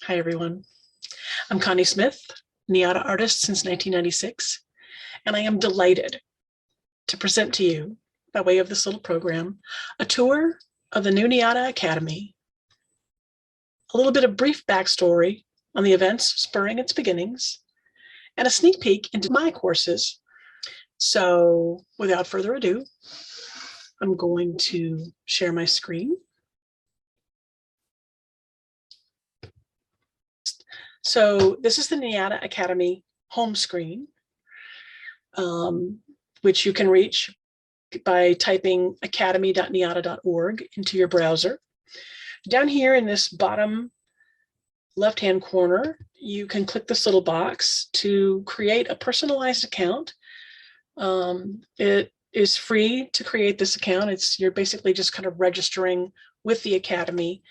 Hi, everyone. I'm Connie Smith, NIADA Artist since 1996, and I am delighted to present to you, by way of this little program, a tour of the new NIADA Academy, a little bit of brief backstory on the events spurring its beginnings, and a sneak peek into my courses. So without further ado, I'm going to share my screen. So this is the NIADA Academy home screen, which you can reach by typing academy.niada.org into your browser. Down here in this bottom left-hand corner, you can click this little box to create a personalized account. It is free to create this account. You're basically just kind of registering with the Academy.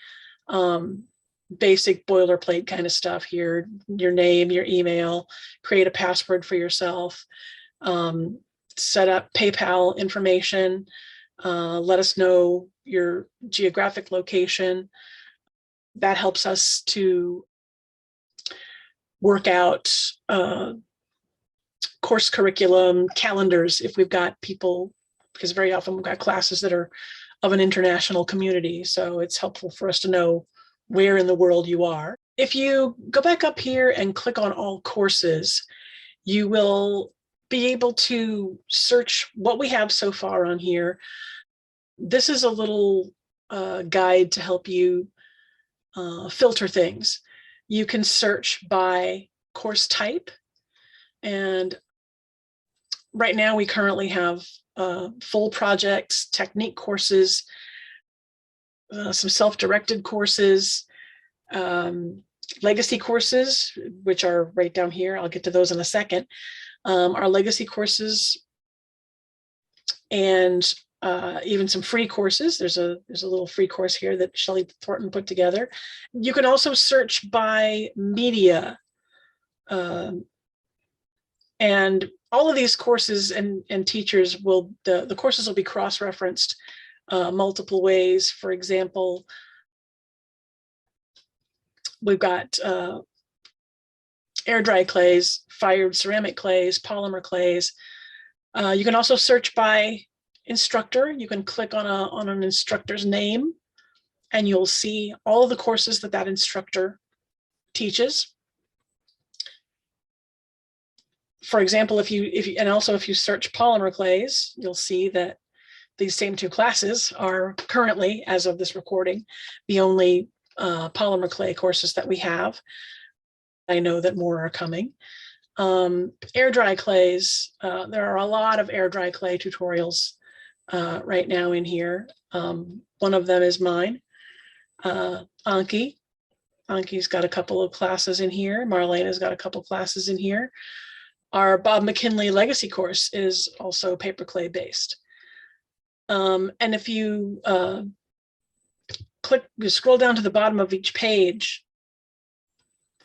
Basic boilerplate kind of stuff here, your name, your email, create a password for yourself, set up PayPal information, let us know your geographic location. That helps us to work out course curriculum, calendars, if we've got people, because very often we've got classes that are of an international community. So it's helpful for us to know where in the world you are. If you go back up here and click on all courses, you will be able to search what we have so far on here. This is a little guide to help you filter things. You can search by course type, and right now we currently have full projects, technique courses, some self-directed courses, legacy courses, which are right down here. I'll get to those in a second. Our legacy courses, and even some free courses. There's a little free course here that Shelley Thornton put together. You can also search by media, and all of these courses and teachers will, the courses will be cross-referenced multiple ways. For example, we've got air dry clays, fired ceramic clays, polymer clays. You can also search by instructor. You can click on an instructor's name, and you'll see all of the courses that instructor teaches. For example, if you search polymer clays, you'll see that these same two classes are currently, as of this recording, the only polymer clay courses that we have. I know that more are coming. Air dry clays, there are a lot of air dry clay tutorials right now in here. One of them is mine, Anki. Anki's got a couple of classes in here. Marlena's got a couple classes in here. Our Bob McKinley Legacy course is also paper clay based. And if you scroll down to the bottom of each page,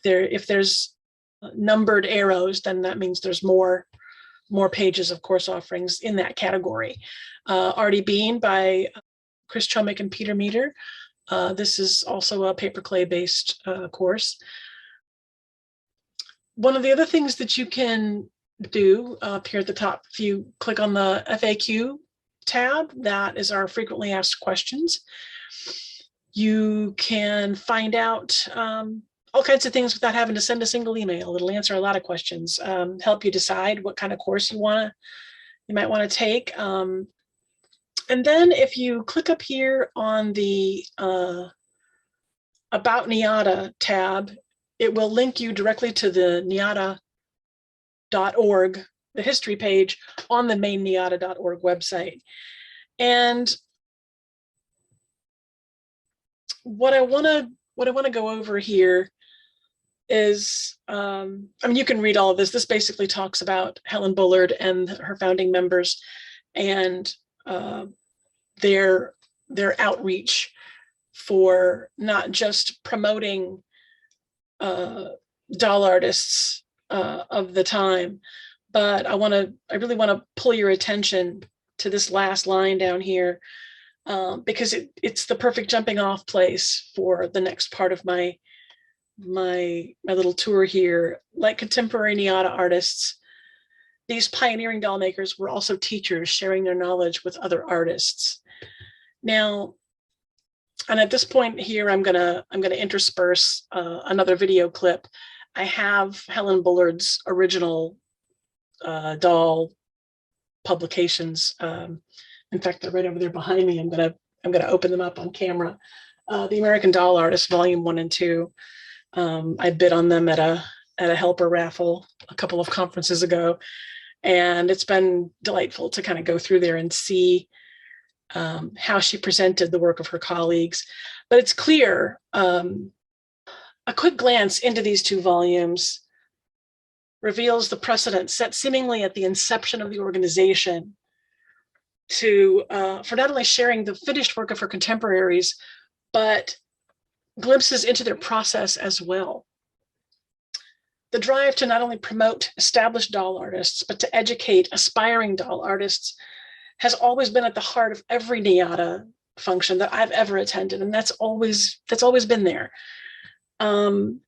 if there's numbered arrows, then that means there's more pages of course offerings in that category. Artie Bean by Chris Chomick and Peter Meter. This is also a paper clay based course. One of the other things that you can do up here at the top, if you click on the FAQ tab, that is our frequently asked questions. You can find out all kinds of things without having to send a single email. It'll answer a lot of questions, help you decide what kind of course you might want to take. And then if you click up here on the About NIADA tab, it will link you directly to the NIADA.org, the history page on the main NIADA.org website. And what I want to go over here is, I mean, you can read all of this. This basically talks about Helen Bullard and her founding members and their outreach for not just promoting doll artists of the time, but I really want to pull your attention to this last line down here, because it's the perfect jumping off place for the next part of my my little tour here. Like contemporary NIADA artists, these pioneering doll makers were also teachers sharing their knowledge with other artists. Now, and at this point here, I'm gonna intersperse another video clip. I have Helen Bullard's original doll publications. In fact, they're right over there behind me. I'm gonna open them up on camera. The American Doll Artist, Volume 1 and 2. I bid on them at a helper raffle a couple of conferences ago, and it's been delightful to kind of go through there and see how she presented the work of her colleagues. But it's clear, a quick glance into these two volumes reveals the precedent set seemingly at the inception of the organization for not only sharing the finished work of her contemporaries, but glimpses into their process as well. The drive to not only promote established doll artists, but to educate aspiring doll artists has always been at the heart of every NIADA function that I've ever attended, and that's always been there. NIADA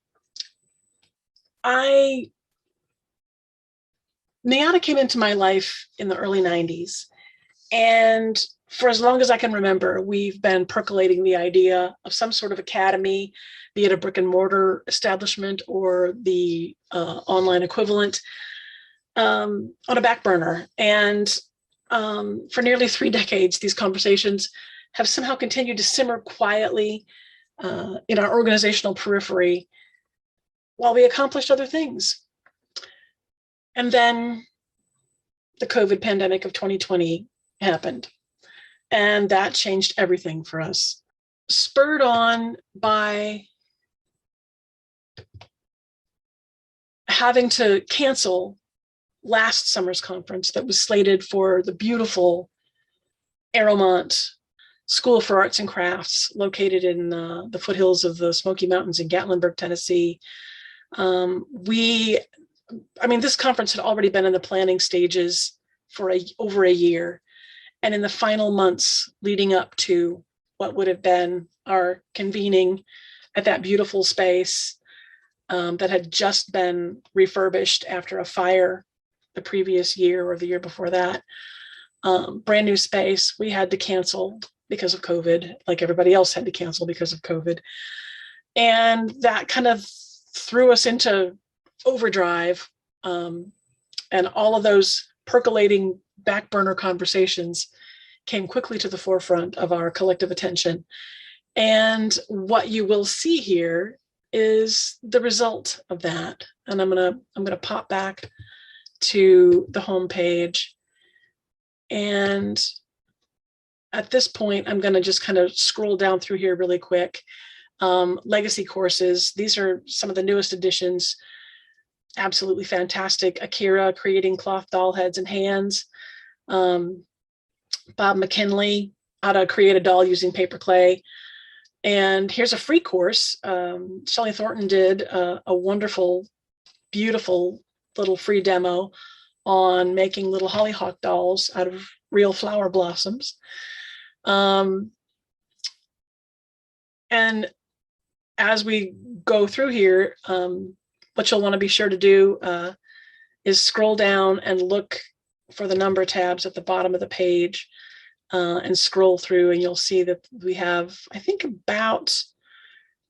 came into my life in the early 90s, and for as long as I can remember, we've been percolating the idea of some sort of academy, be it a brick and mortar establishment or the online equivalent, on a back burner. And for nearly 3 decades, these conversations have somehow continued to simmer quietly in our organizational periphery while we accomplished other things. And then the COVID pandemic of 2020 happened, and that changed everything for us. Spurred on by having to cancel last summer's conference that was slated for the beautiful Arrowmont School for Arts and Crafts, located in the foothills of the Smoky Mountains in Gatlinburg, Tennessee. This conference had already been in the planning stages for over a year. And in the final months leading up to what would have been our convening at that beautiful space that had just been refurbished after a fire the previous year or the year before that, brand new space, we had to cancel because of COVID, like everybody else had to cancel because of COVID. And that kind of threw us into overdrive, and all of those percolating back burner conversations came quickly to the forefront of our collective attention. And what you will see here is the result of that. And I'm gonna pop back to the home page. And at this point, I'm gonna just kind of scroll down through here really quick. Legacy courses, these are some of the newest additions. Absolutely fantastic. Akira creating cloth doll heads and hands. Bob McKinley, how to create a doll using paper clay. And here's a free course. Shelley Thornton did a wonderful, beautiful little free demo on making little hollyhock dolls out of real flower blossoms. And as we go through here, what you'll want to be sure to do is scroll down and look for the number tabs at the bottom of the page, and scroll through, and you'll see that we have, I think, about,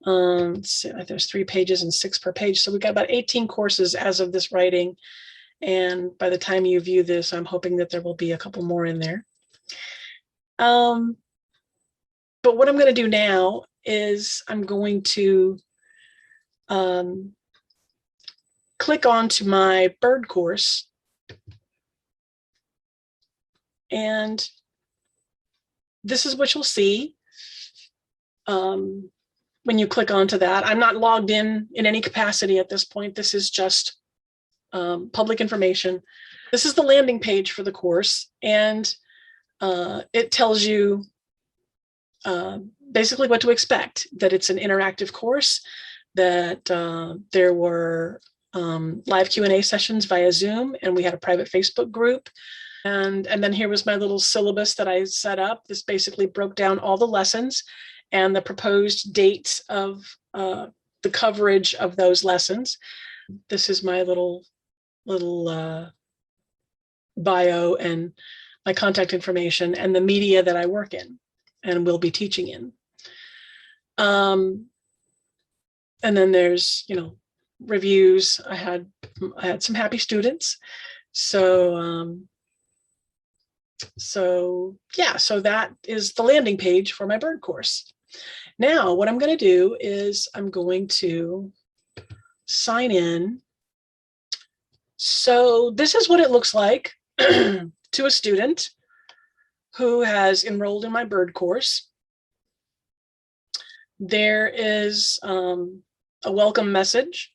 there's 3 pages and 6 per page. So we've got about 18 courses as of this writing. And by the time you view this, I'm hoping that there will be a couple more in there. But what I'm going to do now is I'm going to click on to my bird course. And this is what you'll see when you click onto that. I'm not logged in any capacity at this point. This is just public information. This is the landing page for the course, and it tells you basically what to expect, that it's an interactive course, that there were live Q&A sessions via Zoom, and we had a private Facebook group. And then here was my little syllabus that I set up. This basically broke down all the lessons and the proposed dates of the the coverage of those lessons. This is my little bio and my contact information and the media that I work in and will be teaching in. And then there's, you know, reviews. I had some happy students. So yeah, so that is the landing page for my bird course. Now, what I'm going to do is I'm going to sign in. So this is what it looks like to a student who has enrolled in my bird course. There is a welcome message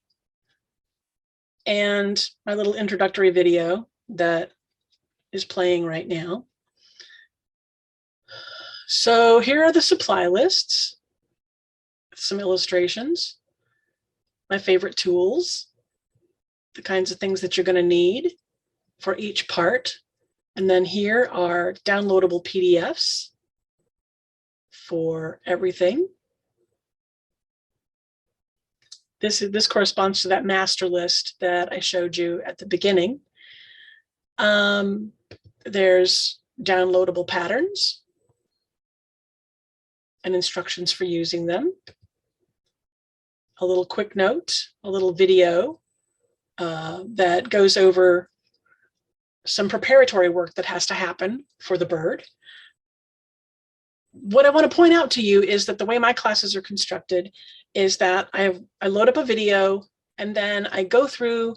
and my little introductory video that is playing right now. So here are the supply lists, some illustrations, my favorite tools, the kinds of things that you're going to need for each part. And then here are downloadable PDFs for everything. This corresponds to that master list that I showed you at the beginning. There's downloadable patterns and instructions for using them. A little quick note, a little video that goes over some preparatory work that has to happen for the bird. What I want to point out to you is that the way my classes are constructed is that I load up a video and then I go through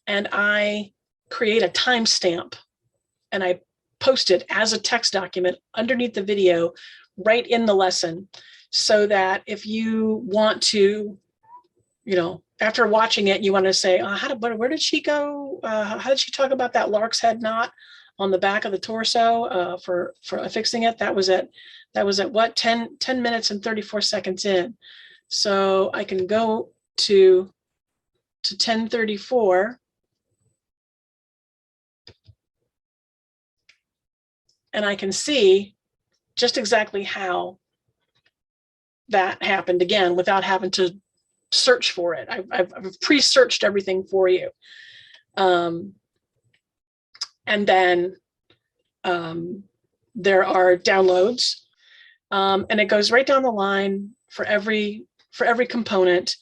and I create a timestamp and I post it as a text document underneath the video right in the lesson, so that if you want to, you know, after watching it, you want to say, where did she go? How did she talk about that lark's head knot on the back of the torso for affixing it? That was at what, 10 minutes and 34 seconds in. So I can go to 10:34 and I can see just exactly how that happened, again, without having to search for it. I've pre-searched everything for you. And then there are downloads, and it goes right down the line for every component.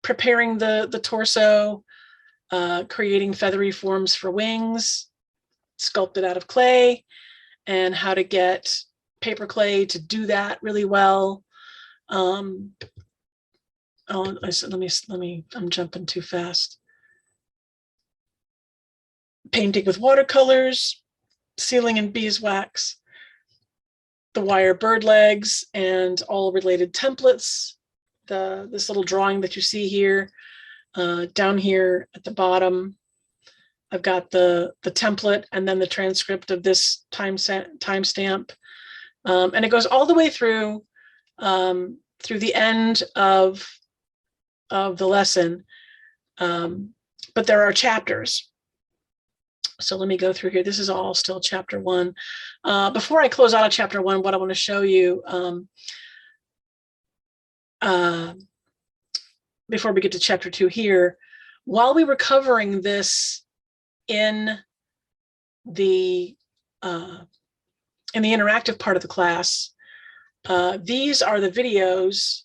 Preparing the torso, creating feathery forms for wings, sculpted out of clay, and how to get paper clay to do that really well. I'm jumping too fast. Painting with watercolors, sealing in beeswax, the wire bird legs, and all related templates. This little drawing that you see here, down here at the bottom, I've got the template and then the transcript of this timestamp, and it goes all the way through the end of the lesson, but there are chapters. So let me go through here. This is all still chapter 1. Before I close out of chapter 1, what I want to show you, before we get to chapter 2 here, while we were covering this in the interactive part of the class, these are the videos.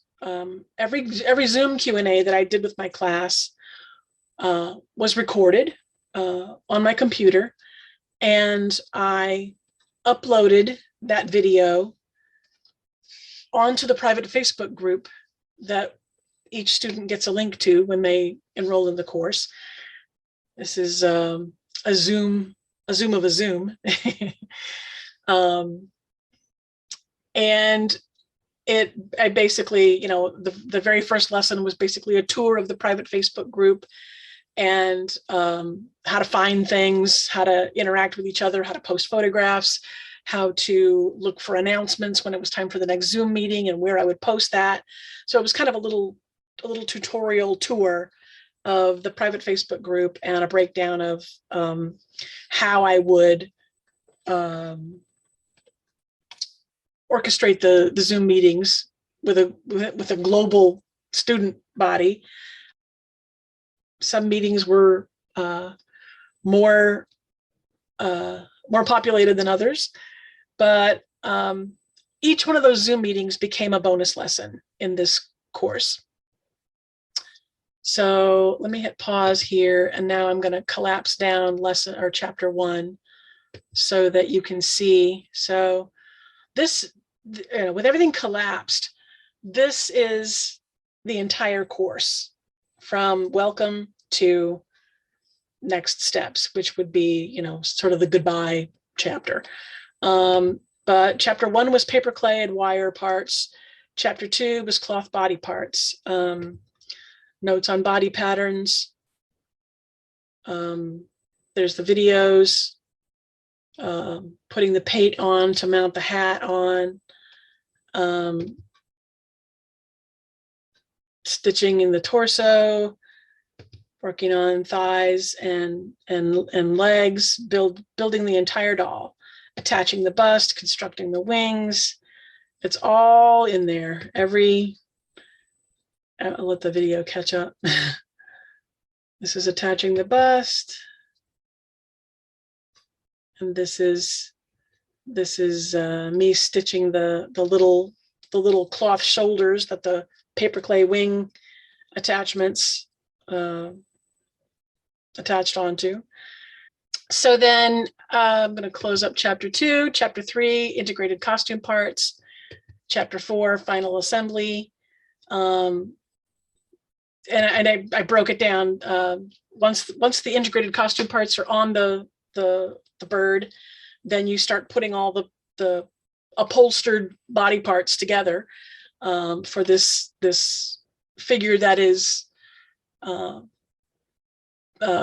Every Zoom Q&A that I did with my class was recorded on my computer, and I uploaded that video onto the private Facebook group that each student gets a link to when they enroll in the course. This is a Zoom of a Zoom. And I basically, you know, the very first lesson was basically a tour of the private Facebook group and how to find things, how to interact with each other, how to post photographs, how to look for announcements when it was time for the next Zoom meeting and where I would post that. So it was kind of a little tutorial tour of the private Facebook group and a breakdown of how I would orchestrate the Zoom meetings with a global student body. Some meetings were more populated than others, but each one of those Zoom meetings became a bonus lesson in this course. So let me hit pause here, and now I'm going to collapse down lesson or chapter 1 so that you can see. So this, with everything collapsed, this is the entire course from welcome to next steps, which would be, sort of the goodbye chapter. But chapter 1 was paper, clay, and wire parts. Chapter 2 was cloth body parts. Notes on body patterns. There's the videos, putting the pate on to mount the hat on, stitching in the torso, working on thighs and legs, building the entire doll, attaching the bust, constructing the wings. It's all in there. I'll let the video catch up. This is attaching the bust. And this is me stitching the little cloth shoulders that the paper clay wing attachments attached onto. So then I'm going to close up chapter 2, chapter 3, integrated costume parts, chapter 4, final assembly. And I broke it down. Once the integrated costume parts are on the bird, then you start putting all the upholstered body parts together for this figure that is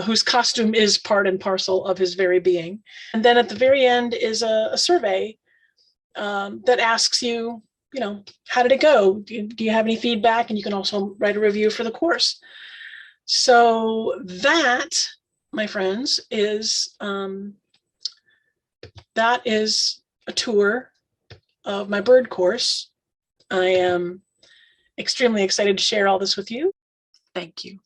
whose costume is part and parcel of his very being. And then at the very end is a survey that asks you, how did it go? Do you have any feedback? And you can also write a review for the course. So that, my friends, is that is a tour of my bird course. I am extremely excited to share all this with you. Thank you.